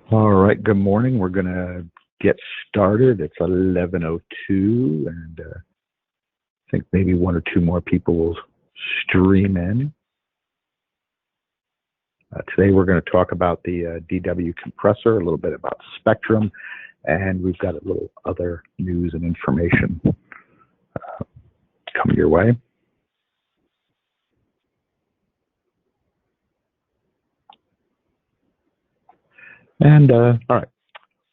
All right, good morning. We're going to get started. It's 11:02, and I think maybe one or two more people will stream in. Today we're going to talk about the DW compressor, a little bit about Spectrum, and we've got a little other news and information coming your way. And all right,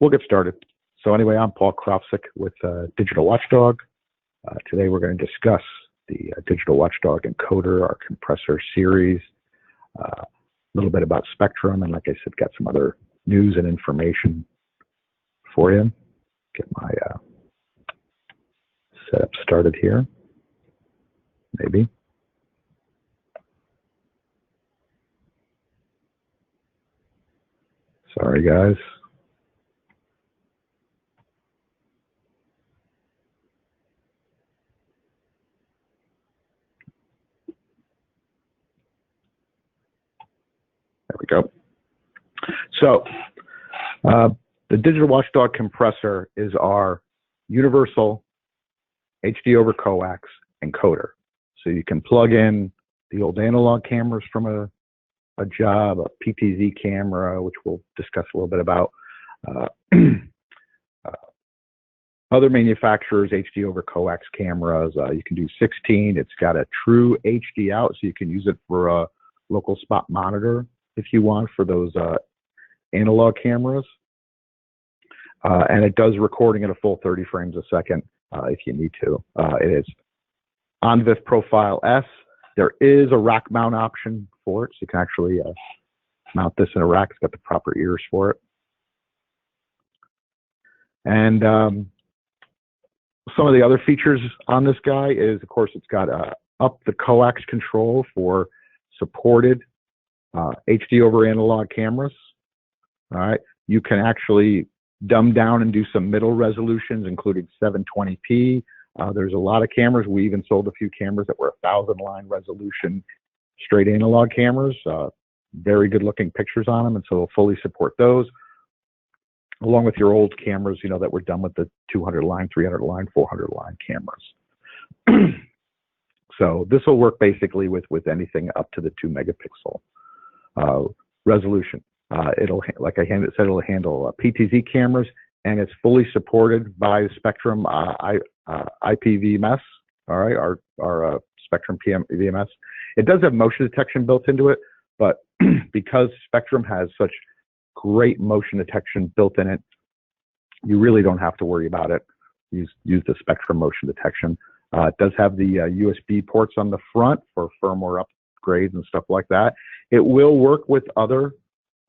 we'll get started. So anyway, I'm Paul Krofssik with Digital Watchdog. Today we're going to discuss the Digital Watchdog Encoder, our compressor series, a little bit about Spectrum, and like I said, got some other news and information for you. Get my setup started here, maybe. Sorry, guys. There we go. So the Digital Watchdog compressor is our universal HD over Coax encoder. So you can plug in the old analog cameras from a job, a PTZ camera, which we'll discuss a little bit about. Other manufacturers, HD over Coax cameras, you can do 16. It's got a true HD out, so you can use it for a local spot monitor if you want for those analog cameras. And it does recording at a full 30 frames a second if you need to. It is OnVIF Profile S. There is a rack mount option for it, so you can actually mount this in a rack. It's got the proper ears for it. And some of the other features on this guy is, of course, it's got up the coax control for supported HD over analog cameras. All right, you can actually dumb down and do some middle resolutions, including 720p. There's a lot of cameras. We even sold a few cameras that were 1,000-line resolution straight analog cameras. Very good looking pictures on them, and so it'll fully support those, along with your old cameras, you know, that were done with the 200-line, 300-line, 400-line cameras. So this will work basically with anything up to the 2 megapixel resolution. It'll, like I said, it'll handle PTZ cameras, and it's fully supported by Spectrum IPVMS. All right, our Spectrum VMS. It does have motion detection built into it, but because Spectrum has such great motion detection built in it, you really don't have to worry about it. Use the Spectrum motion detection. It does have the USB ports on the front for firmware upgrades and stuff like that. It will work with other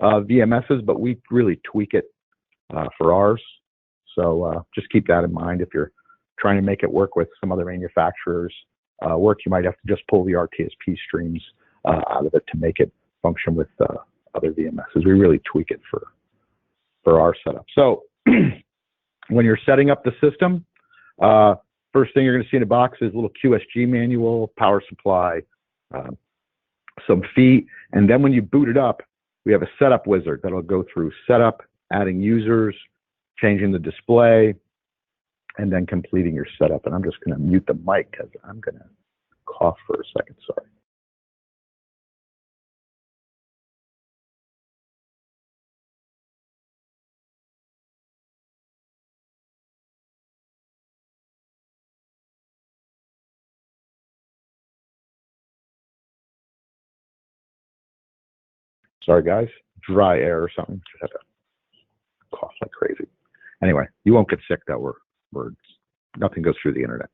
VMSs, but we really tweak it for ours. So just keep that in mind. If you're trying to make it work with some other manufacturers work, you might have to just pull the RTSP streams out of it to make it function with other VMSs. We really tweak it for our setup. So when you're setting up the system, first thing you're going to see in a box is a little QSG manual, power supply, some feet, and then when you boot it up, we have a setup wizard that'll go through setup, adding users, changing the display, and then completing your setup. And I'm just going to mute the mic because I'm going to cough for a second. Sorry. Sorry, guys. Dry air or something. Just had to cough like crazy. Anyway, you won't get sick though. Nothing goes through the internet.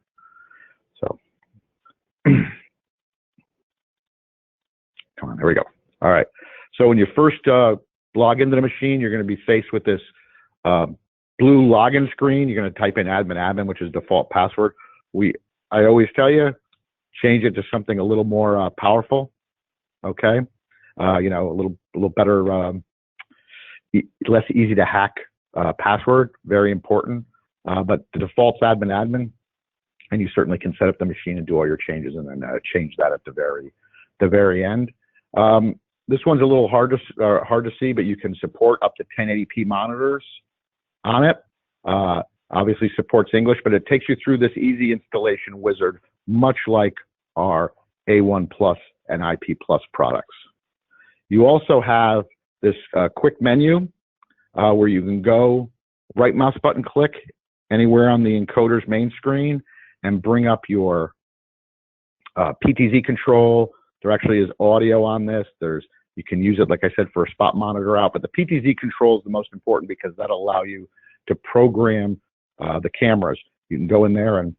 So come on, there we go. All right. So when you first log into the machine, you're going to be faced with this blue login screen. You're going to type in admin, which is default password. I always tell you, change it to something a little more powerful. Okay. You know, a little better, less easy to hack password, very important. But the default's admin, and you certainly can set up the machine and do all your changes and then change that at the very end. This one's a little hard to see, but you can support up to 1080p monitors on it. Obviously supports English, but it takes you through this easy installation wizard, much like our A1 Plus and IP Plus products. You also have this quick menu where you can go right mouse button click anywhere on the Encoder's main screen and bring up your PTZ control. There actually is audio on this. You can use it, like I said, for a spot monitor out, but the PTZ control is the most important because that'll allow you to program the cameras. You can go in there and,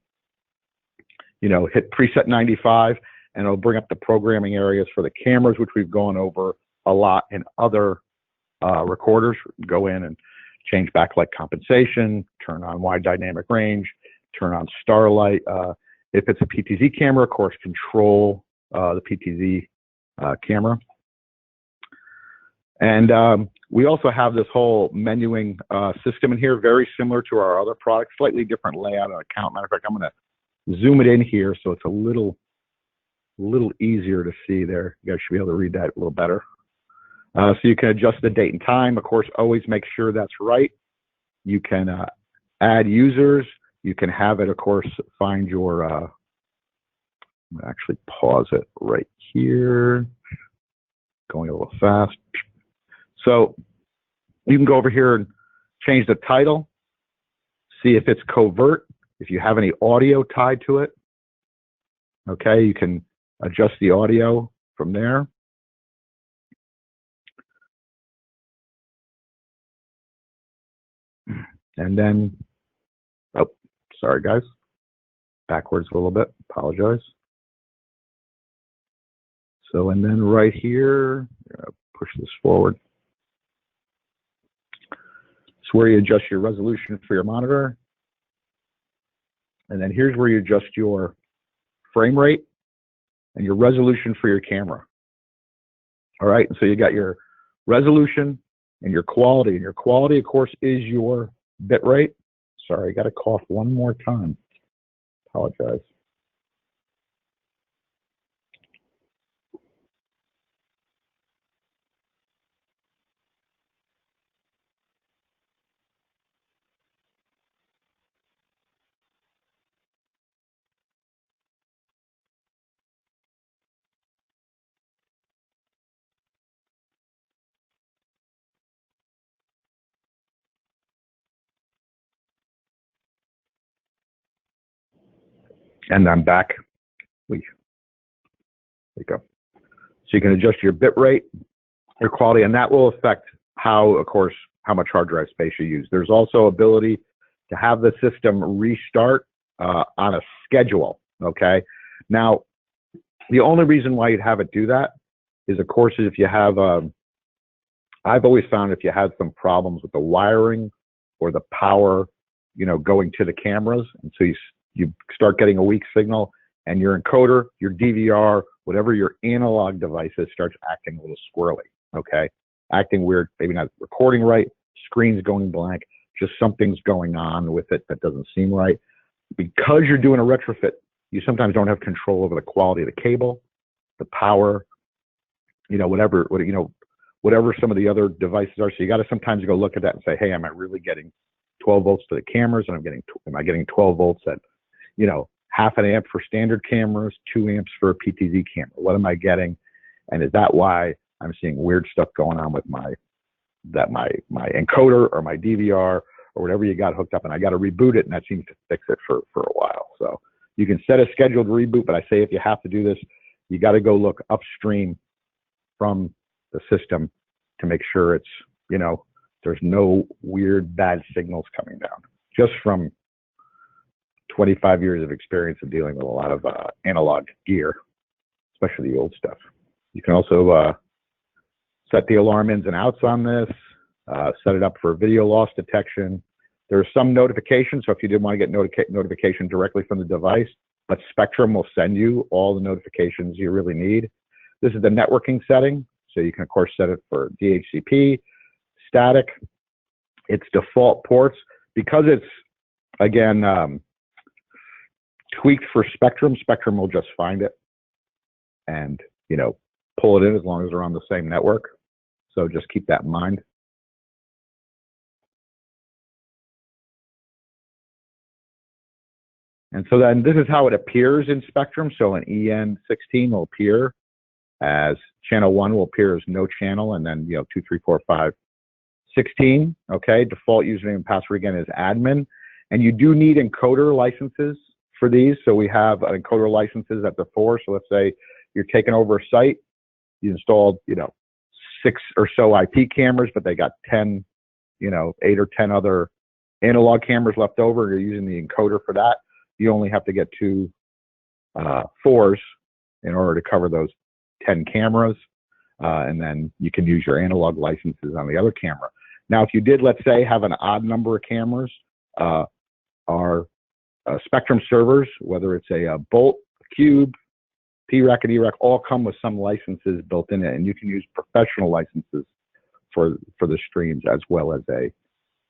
hit preset 95, and it'll bring up the programming areas for the cameras, which we've gone over a lot in other recorders. Go in and change backlight compensation, turn on wide dynamic range, turn on starlight. If it's a PTZ camera, of course, control the PTZ camera. And we also have this whole menuing system in here, very similar to our other products, slightly different layout and account. Matter of fact, I'm going to zoom it in here so it's a little easier to see there. You guys should be able to read that a little better. So you can adjust the date and time. Of course, always make sure that's right. You can add users. You can have it, of course, find your, I'm going to actually pause it right here. Going a little fast. So you can go over here and change the title, see if it's covert, if you have any audio tied to it. Okay, you can adjust the audio from there. And then, oh, sorry guys, backwards a little bit, apologize. So, and then right here, push this forward. It's where you adjust your resolution for your monitor. And then here's where you adjust your frame rate and your resolution for your camera. All right, so you got your resolution and your quality. And your quality, of course, is your bit rate. Sorry, I got to cough one more time. Apologize. And I'm back. There you go. So you can adjust your bit rate, your quality, and that will affect how, of course, how much hard drive space you use. There's also ability to have the system restart on a schedule, okay? Now, the only reason why you'd have it do that is, of course, if you have, I've always found if you had some problems with the wiring or the power, going to the cameras, and so you start getting a weak signal, and your encoder, your DVR, whatever your analog device is, starts acting a little squirrely, okay? Acting weird, maybe not recording right, screen's going blank, just something's going on with it that doesn't seem right. Because you're doing a retrofit, you sometimes don't have control over the quality of the cable, the power, whatever some of the other devices are. So you got to sometimes go look at that and say, hey, am I really getting 12 volts to the cameras? And am I getting 12 volts at, half an amp for standard cameras, 2 amps for a PTZ camera? What am I getting? And is that why I'm seeing weird stuff going on with my encoder or my DVR or whatever you got hooked up, and I got to reboot it, and that seems to fix it for a while. So you can set a scheduled reboot, but I say if you have to do this, you got to go look upstream from the system to make sure it's, there's no weird bad signals coming down. Just from 25 years of experience of dealing with a lot of analog gear, especially the old stuff. You can also set the alarm ins and outs on this, set it up for video loss detection. There's some notifications, so if you did want to get notification directly from the device, but Spectrum will send you all the notifications you really need. This is the networking setting, so you can, of course, set it for DHCP, static. Its default ports, because it's, again, tweaked for Spectrum, Spectrum will just find it and, pull it in as long as they're on the same network. So just keep that in mind. And so then this is how it appears in Spectrum. So an EN16 will appear as channel 1 will appear as no channel, and then 2, 3, 4, 5, 16. Okay, default username and password again is admin, and you do need encoder licenses for these. So we have encoder licenses at the 4. So let's say you're taking over a site, you installed 6 or so IP cameras, but they got 10, 8 or 10 other analog cameras left over. You're using the encoder for that. You only have to get 2 4s in order to cover those 10 cameras, and then you can use your analog licenses on the other camera. Now, if you did, let's say, have an odd number of cameras, our Spectrum servers, whether it's a Bolt, a Cube, PREC, and EREC, all come with some licenses built in it, and you can use professional licenses for the streams as well as the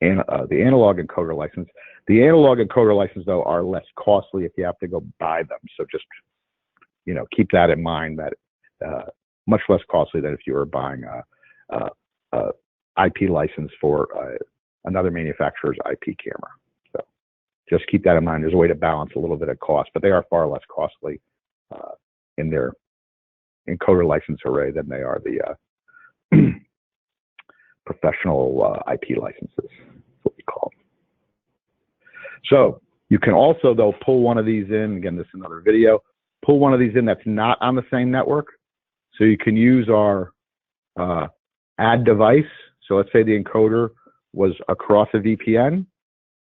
analog encoder license. The analog encoder license, though, are less costly if you have to go buy them. So just keep that in mind, that much less costly than if you were buying a IP license for another manufacturer's IP camera. So just keep that in mind. There's a way to balance a little bit of cost, but they are far less costly in their encoder license array than they are the professional IP licenses. That's what we call them. So you can also, though, pull one of these in. Again, this is another video. Pull one of these in that's not on the same network. So you can use our add device. So let's say the encoder was across a VPN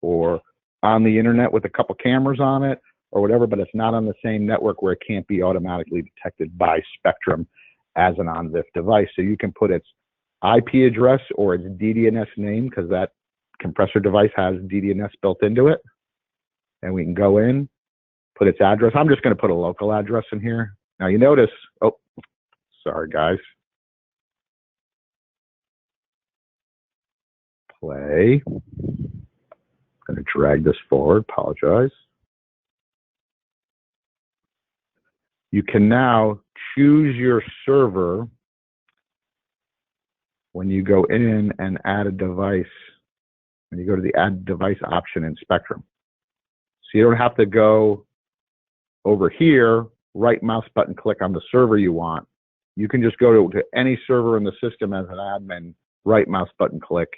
or on the internet with a couple cameras on it or whatever, but it's not on the same network where it can't be automatically detected by Spectrum as an on-VIF device. So you can put its IP address or its DDNS name, because that compressor device has DDNS built into it. And we can go in, put its address. I'm just going to put a local address in here. Now you notice, oh, sorry guys. Play. I'm going to drag this forward, apologize. You can now choose your server when you go in and add a device, when you go to the add device option in Spectrum. So you don't have to go over here, right mouse button click on the server you want. You can just go to any server in the system as an admin, right mouse button click,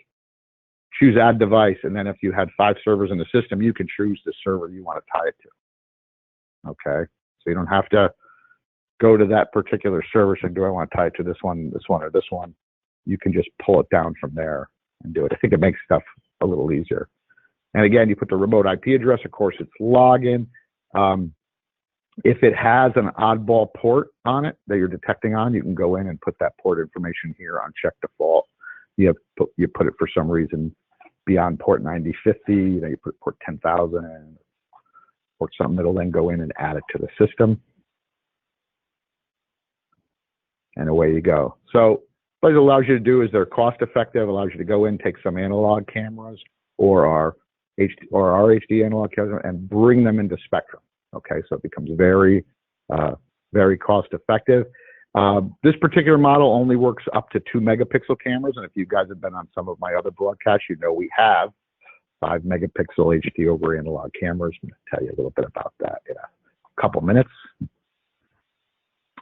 choose add device, and then if you had 5 servers in the system, you can choose the server you want to tie it to. Okay, so you don't have to go to that particular server saying, do I want to tie it to this one, or this one? You can just pull it down from there and do it. I think it makes stuff a little easier. And again, you put the remote IP address, of course, it's login. If it has an oddball port on it that you're detecting on, you can go in and put that port information here on check default. You put it for some reason beyond port 9050, you put port 10,000 or something, it'll then go in and add it to the system. And away you go. So what it allows you to do is they're cost effective, allows you to go in, take some analog cameras or our HD analog cameras and bring them into Spectrum. Okay, so it becomes very, very cost effective. This particular model only works up to 2 megapixel cameras, and if you guys have been on some of my other broadcasts, you know we have 5 megapixel HD over analog cameras. I'm going to tell you a little bit about that in a couple minutes.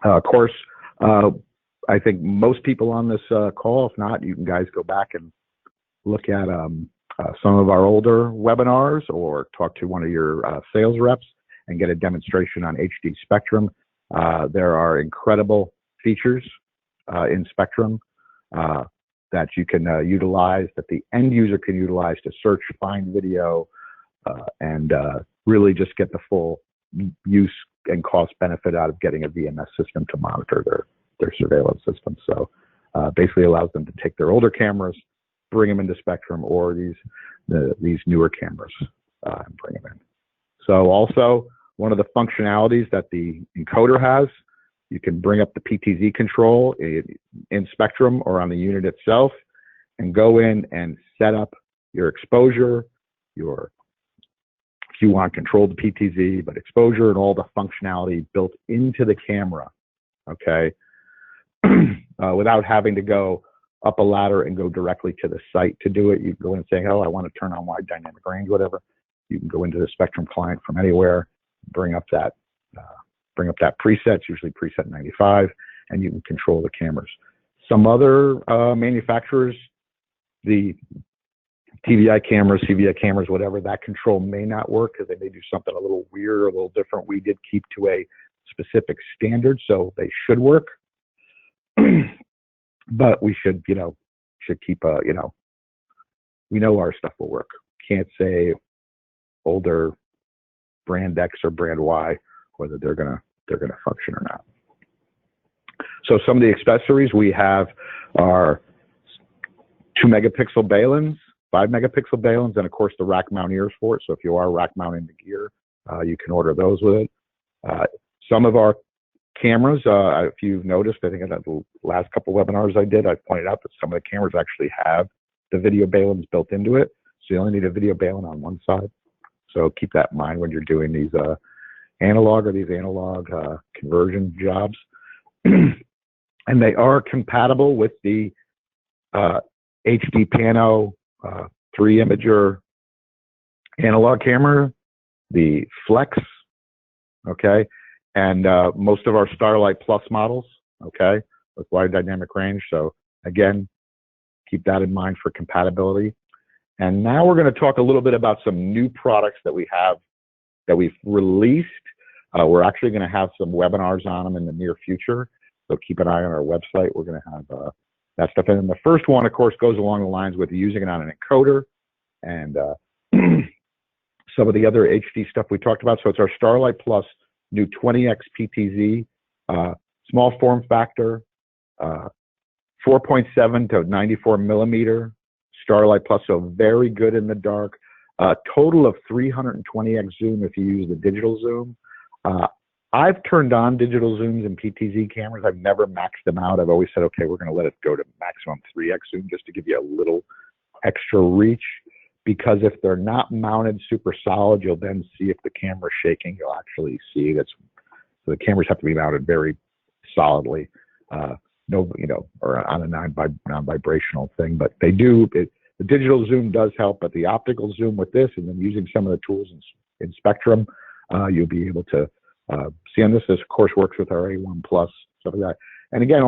Of course, I think most people on this call, if not, you can guys go back and look at some of our older webinars or talk to one of your sales reps and get a demonstration on HD Spectrum. There are incredible features in Spectrum that you can utilize, that the end user can utilize to search, find video, and really just get the full use and cost benefit out of getting a VMS system to monitor their surveillance system. So basically allows them to take their older cameras, bring them into Spectrum, or these newer cameras and bring them in. So also, one of the functionalities that the encoder has, you can bring up the PTZ control in Spectrum or on the unit itself and go in and set up your exposure, if you want to control the PTZ, but exposure and all the functionality built into the camera, okay? without having to go up a ladder and go directly to the site to do it. You go in and say, oh, I want to turn on wide dynamic range, whatever. You can go into the Spectrum client from anywhere, bring up that preset, it's usually preset 95, and you can control the cameras. Some other manufacturers, the TVI cameras, CVI cameras, whatever, that control may not work because they may do something a little weird or a little different. We did keep to a specific standard, so they should work. But we should, should keep we know our stuff will work. Can't say older brand X or brand Y whether they're gonna function or not. So some of the accessories we have are 2 megapixel balins, 5 megapixel balins, and of course the rack mount ears for it. So if you are rack mounting the gear, you can order those with it. Some of our cameras, if you've noticed, I think in the last couple webinars I did, I pointed out that some of the cameras actually have the video balins built into it. So you only need a video balin on one side. So keep that in mind when you're doing these analog conversion jobs. And they are compatible with the HD Pano 3-imager analog camera, the Flex, okay, and most of our Starlight Plus models, okay, with wide dynamic range. So again, keep that in mind for compatibility. And now we're going to talk a little bit about some new products that we have, that we've released. We're actually going to have some webinars on them in the near future. So keep an eye on our website. We're going to have that stuff. And then the first one, of course, goes along the lines with using it on an encoder and some of the other HD stuff we talked about. So it's our Starlight Plus new 20x PTZ, small form factor, 4.7 to 94 millimeter Starlight Plus, so very good in the dark. Total of 320x zoom if you use the digital zoom. I've turned on digital zooms in PTZ cameras. I've never maxed them out. I've always said, okay, we're going to let it go to maximum 3x zoom just to give you a little extra reach, because if they're not mounted super solid, you'll then see if the camera's shaking. You'll actually see that's, so the cameras have to be mounted very solidly. Or on a non-vibrational thing, but they do. The digital zoom does help, but the optical zoom with this, and then using some of the tools in Spectrum, you'll be able to see on this. This of course works with our A1 Plus, stuff like that. And again,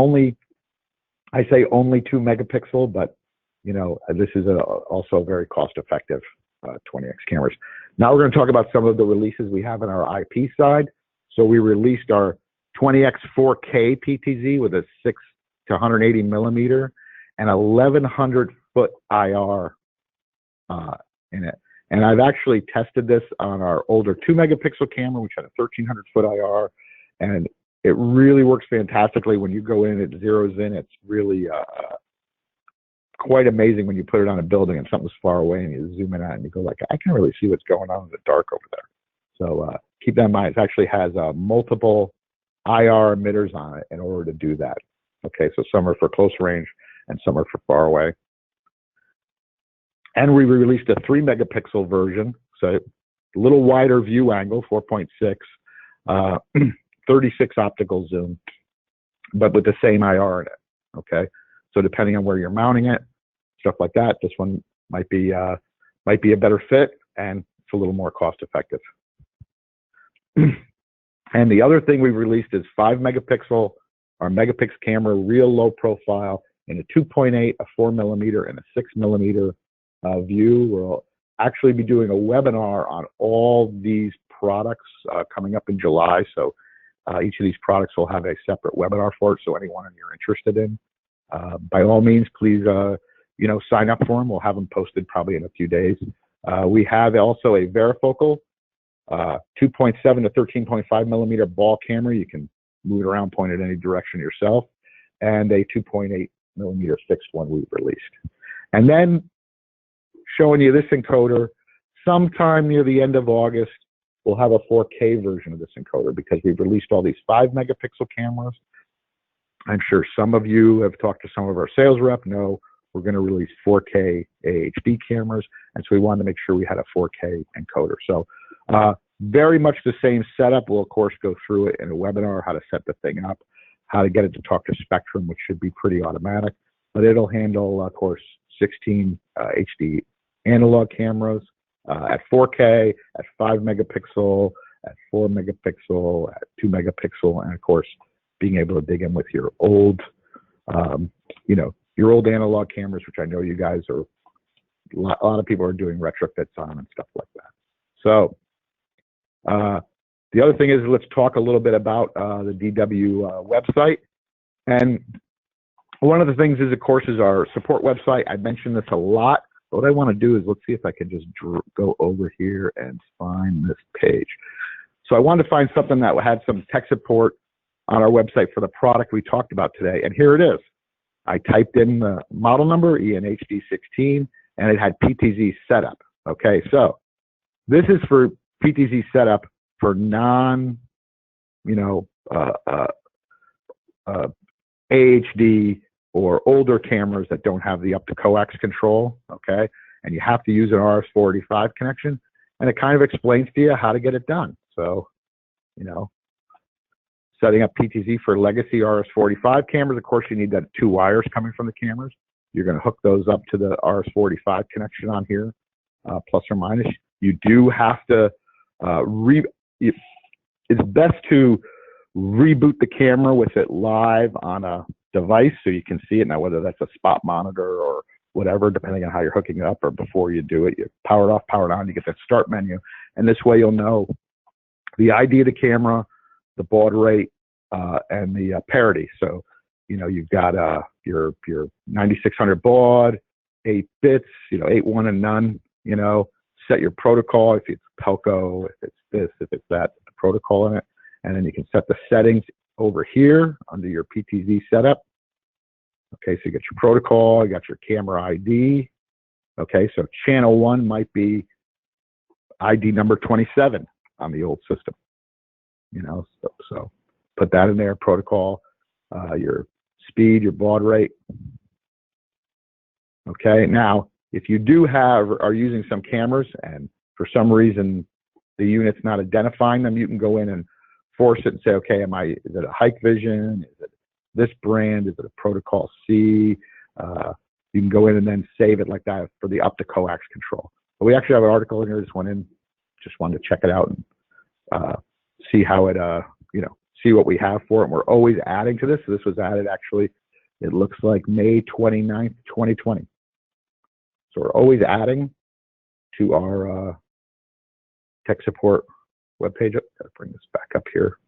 I say only 2 megapixel, but this is also very cost-effective 20x cameras. Now we're going to talk about some of the releases we have on our IP side. So we released our 20x 4K PTZ with a 6 to 180 millimeter and 1100 foot IR in it. And I've actually tested this on our older 2 megapixel camera, which had a 1300 foot IR, and it really works fantastically. When you go in, it zeroes in. It's really quite amazing when you put it on a building and something's far away and you zoom in out and you go like, I can really see what's going on in the dark over there. So keep that in mind. It actually has multiple IR emitters on it in order to do that. Okay, so some are for close range and some are for far away. And we released a 3 megapixel version, so a little wider view angle, 4.6, 36 optical zoom, but with the same IR in it. Okay, so depending on where you're mounting it, stuff like that, this one might be a better fit, and it's a little more cost effective. And the other thing we released is 5 megapixel, our megapixel camera, real low profile in a 2.8, a 4 millimeter, and a 6 millimeter view. We'll actually be doing a webinar on all these products coming up in July. So each of these products will have a separate webinar for it. So anyone you're interested in, by all means, please sign up for them. We'll have them posted probably in a few days. We have also a varifocal 2.7 to 13.5 millimeter ball camera. You can move it around, point it any direction yourself, and a 2.8 millimeter fixed one we've released. And then showing you this encoder, sometime near the end of August, we'll have a 4K version of this encoder because we've released all these 5 megapixel cameras. I'm sure some of you have talked to some of our sales rep, know we're going to release 4K AHD cameras, and so we wanted to make sure we had a 4K encoder. So very much the same setup. We'll of course go through it in a webinar, how to set the thing up, how to get it to talk to Spectrum, which should be pretty automatic. But it'll handle, of course, 16 HD analog cameras at 4K, at 5 megapixel, at 4 megapixel, at 2 megapixel, and of course, being able to dig in with your old, your old analog cameras, which I know you guys are, a lot of people are doing retrofits on and stuff like that. So the other thing is, let's talk a little bit about the DW website. And one of the things is, of course, is our support website. I mentioned this a lot. But what I want to do is, let's see if I can just go over here and find this page. So I wanted to find something that had some tech support on our website for the product we talked about today. And here it is. I typed in the model number, ENHD16, and it had PTZ setup. Okay, so this is for PTZ setup for non, AHD or older cameras that don't have the up to coax control. Okay, and you have to use an RS-485 connection, and it kind of explains to you how to get it done. So, setting up PTZ for legacy RS-485 cameras, of course, you need that 2 wires coming from the cameras. You're going to hook those up to the RS-485 connection on here, plus or minus. You do have to it's best to reboot the camera with it live on a device so you can see it. Now, whether that's a spot monitor or whatever, depending on how you're hooking it up, or before you do it, you power it off, power it on, you get that start menu. And this way you'll know the ID of the camera, the baud rate, and the parity. So, you've got your 9600 baud, 8 bits, 8, 1, and none, set your protocol, if it's Pelco, if it's this, if it's that, the protocol in it. And then you can set the settings over here under your PTZ setup. Okay, so you get your protocol, you got your camera ID. Okay, so channel 1 might be ID number 27 on the old system. So put that in there, protocol, your speed, your baud rate. Okay, now if you are using some cameras and for some reason the unit's not identifying them, you can go in and force it and say, okay, is it a Hikvision? Is it this brand? Is it a Protocol C? You can go in and then save it like that for the up to coax control. But we actually have an article in here. Just wanted to check it out and see how it, see what we have for it. And we're always adding to this. So this was added actually, it looks like May 29th, 2020. So we're always adding to our tech support webpage. Gotta bring this back up here.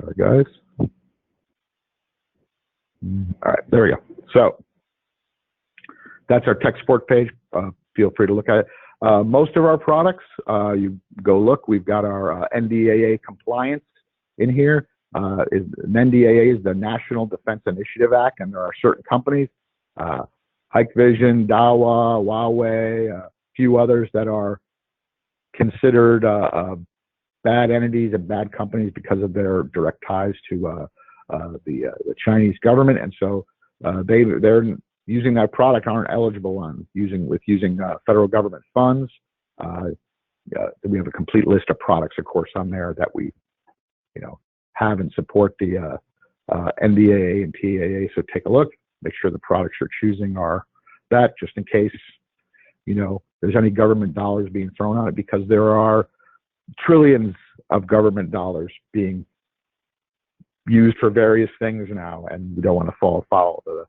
Sorry, guys. All right, there we go. So that's our tech support page. Feel free to look at it. Most of our products, you go look, we've got our NDAA compliance in here. NDAA is the National Defense Initiative Act, and there are certain companies, Hikvision, Dahua, Huawei, a few others that are considered bad entities and bad companies because of their direct ties to the Chinese government, and so they're using that product aren't eligible on using federal government funds. We have a complete list of products, of course, on there that we have and support the NDAA and TAA. So take a look, make sure the products you're choosing are that, just in case there's any government dollars being thrown on it, because there are trillions of government dollars being used for various things now, and we don't want to fall foul of the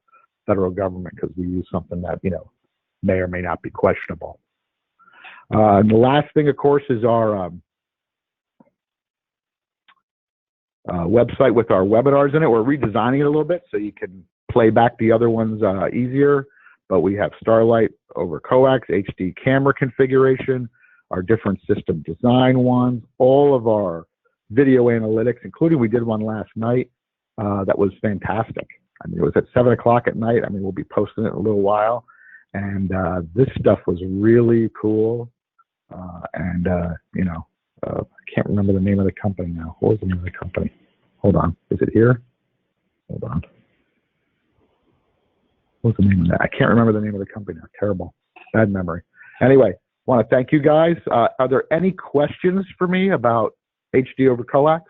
federal government because we use something that may or may not be questionable. And the last thing, of course, is our website with our webinars in it. We're redesigning it a little bit so you can play back the other ones easier. But we have Starlight over coax, HD camera configuration, our different system design ones, all of our video analytics, including we did one last night that was fantastic. I mean, it was at 7 o'clock at night. I mean, we'll be posting it in a little while. And this stuff was really cool. I can't remember the name of the company now. What was the name of the company? Hold on. Is it here? Hold on. What's the name of that? I can't remember the name of the company now. Terrible. Bad memory. Anyway, want to thank you guys. Are there any questions for me about HD over coax?